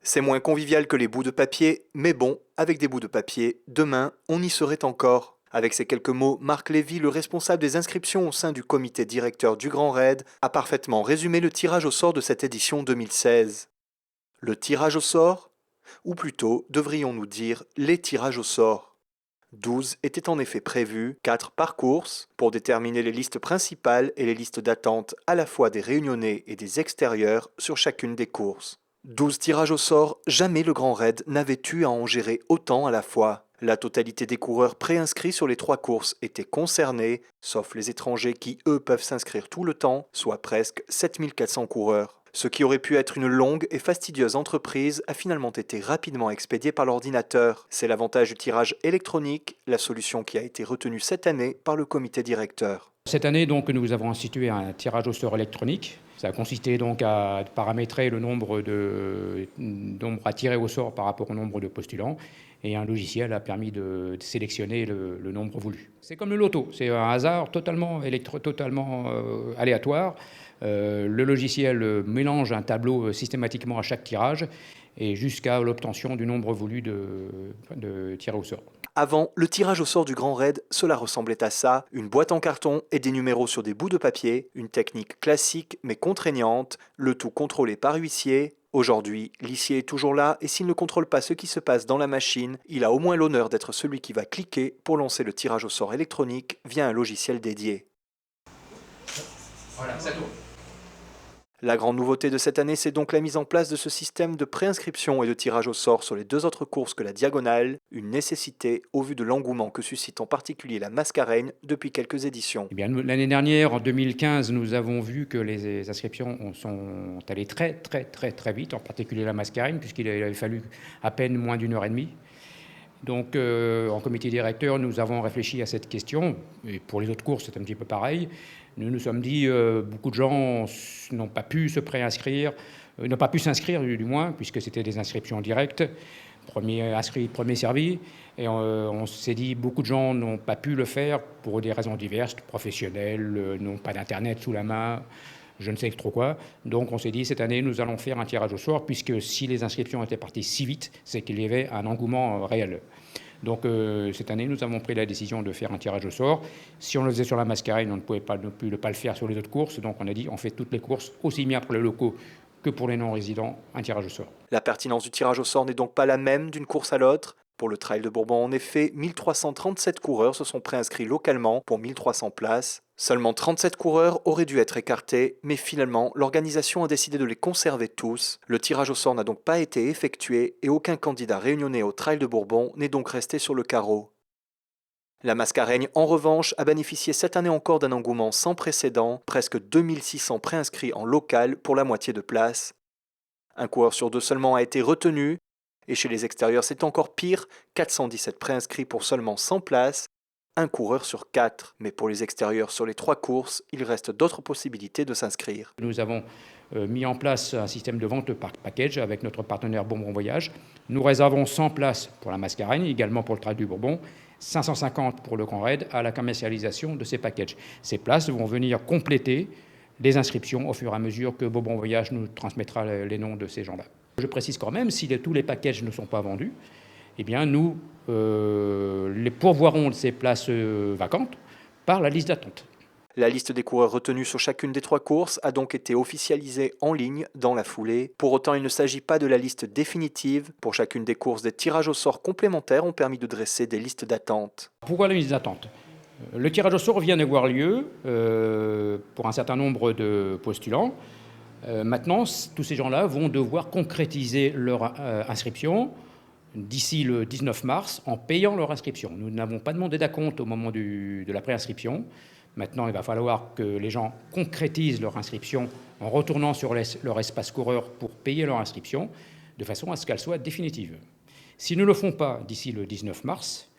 C'est moins convivial que les bouts de papier, mais bon, avec des bouts de papier, demain, on y serait encore. Avec ces quelques mots, Marc Lévy, le responsable des inscriptions au sein du comité directeur du Grand Raid, a parfaitement résumé le tirage au sort de cette édition 2016. Le tirage au sort? Ou plutôt, devrions-nous dire les tirages au sort? 12 étaient en effet prévus, 4 par course, pour déterminer les listes principales et les listes d'attente à la fois des réunionnais et des extérieurs sur chacune des courses. 12 tirages au sort, jamais le Grand Raid n'avait eu à en gérer autant à la fois. La totalité des coureurs préinscrits sur les 3 courses était concernée, sauf les étrangers qui, eux, peuvent s'inscrire tout le temps, soit presque 7400 coureurs. Ce qui aurait pu être une longue et fastidieuse entreprise a finalement été rapidement expédié par l'ordinateur. C'est l'avantage du tirage électronique, la solution qui a été retenue cette année par le comité directeur. Cette année, donc, nous avons institué un tirage au sort électronique. Ça a consisté donc à paramétrer le nombre à tirer au sort par rapport au nombre de postulants. Et un logiciel a permis de sélectionner le nombre voulu. C'est comme le loto, c'est un hasard totalement aléatoire. Le logiciel mélange un tableau systématiquement à chaque tirage et jusqu'à l'obtention du nombre voulu de tirés au sort. Avant, le tirage au sort du Grand Raid, cela ressemblait à ça, une boîte en carton et des numéros sur des bouts de papier, une technique classique mais contraignante, le tout contrôlé par huissier. Aujourd'hui, l'huissier est toujours là et s'il ne contrôle pas ce qui se passe dans la machine, il a au moins l'honneur d'être celui qui va cliquer pour lancer le tirage au sort électronique via un logiciel dédié. Voilà, ça tourne. La grande nouveauté de cette année, c'est donc la mise en place de ce système de préinscription et de tirage au sort sur les 2 autres courses que la Diagonale, une nécessité au vu de l'engouement que suscite en particulier la Mascareigne depuis quelques éditions. Eh bien, l'année dernière, en 2015, nous avons vu que les inscriptions sont allées très vite, en particulier la Mascareigne, puisqu'il avait fallu à peine moins d'1 heure et demie. Donc, en comité directeur, nous avons réfléchi à cette question. Et pour les autres courses, c'est un petit peu pareil. Nous nous sommes dit, beaucoup de gens n'ont pas pu se préinscrire, n'ont pas pu s'inscrire du moins, puisque c'était des inscriptions directes. Premier inscrit, premier servi. Et on s'est dit, beaucoup de gens n'ont pas pu le faire pour des raisons diverses, professionnelles, n'ont pas d'internet sous la main, je ne sais trop quoi. Donc on s'est dit, cette année, nous allons faire un tirage au sort, puisque si les inscriptions étaient parties si vite, c'est qu'il y avait un engouement réel. Donc cette année, nous avons pris la décision de faire un tirage au sort. Si on le faisait sur la Mascareigne, on ne pouvait pas non plus pas le faire sur les autres courses. Donc on a dit, on fait toutes les courses, aussi bien pour les locaux que pour les non-résidents, un tirage au sort. La pertinence du tirage au sort n'est donc pas la même d'une course à l'autre. Pour le Trail de Bourbon, en effet, 1337 coureurs se sont préinscrits localement pour 1300 places. Seulement 37 coureurs auraient dû être écartés, mais finalement, l'organisation a décidé de les conserver tous. Le tirage au sort n'a donc pas été effectué et aucun candidat réunionnais au Trail de Bourbon n'est donc resté sur le carreau. La Mascareigne, en revanche, a bénéficié cette année encore d'un engouement sans précédent, presque 2600 préinscrits en local pour la moitié de places. Un coureur sur 2 seulement a été retenu, et chez les extérieurs c'est encore pire, 417 préinscrits pour seulement 100 places, un coureur sur 4. Mais pour les extérieurs sur les 3 courses, il reste d'autres possibilités de s'inscrire. Nous avons mis en place un système de vente par package avec notre partenaire Bourbon Voyage. Nous réservons 100 places pour la Mascareigne, également pour le Trail du Bourbon, 550 pour le Grand Raid à la commercialisation de ces packages. Ces places vont venir compléter les inscriptions au fur et à mesure que Bourbon Voyage nous transmettra les noms de ces gens-là. Je précise quand même, si tous les packages ne sont pas vendus, eh bien nous les pourvoirons de ces places vacantes par la liste d'attente. La liste des coureurs retenus sur chacune des 3 courses a donc été officialisée en ligne dans la foulée. Pour autant, il ne s'agit pas de la liste définitive. Pour chacune des courses, des tirages au sort complémentaires ont permis de dresser des listes d'attente. Pourquoi la liste d'attente ? Le tirage au sort vient d'avoir lieu pour un certain nombre de postulants. Maintenant, tous ces gens-là vont devoir concrétiser leur inscription d'ici le 19 mars en payant leur inscription. Nous n'avons pas demandé d'acompte au moment de la préinscription. Maintenant, il va falloir que les gens concrétisent leur inscription en retournant sur leur espace coureur pour payer leur inscription, de façon à ce qu'elle soit définitive. S'ils ne le font pas d'ici le 19 mars,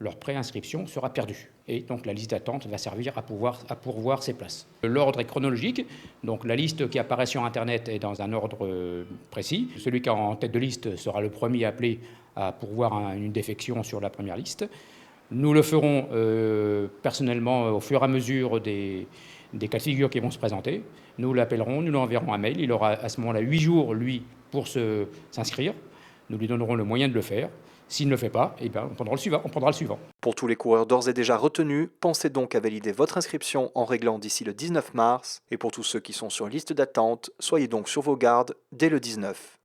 leur préinscription sera perdue. Et donc la liste d'attente va servir à pourvoir ces places. L'ordre est chronologique, donc la liste qui apparaît sur Internet est dans un ordre précis. Celui qui est en tête de liste sera le premier appelé à pourvoir une défection sur la première liste. Nous le ferons personnellement au fur et à mesure des cas de figure qui vont se présenter. Nous l'appellerons, nous lui enverrons un mail. Il aura à ce moment-là 8 jours, lui, pour s'inscrire. Nous lui donnerons le moyen de le faire. S'il ne le fait pas, eh bien, on prendra le suivant. Pour tous les coureurs d'ores et déjà retenus, pensez donc à valider votre inscription en réglant d'ici le 19 mars. Et pour tous ceux qui sont sur liste d'attente, soyez donc sur vos gardes dès le 19.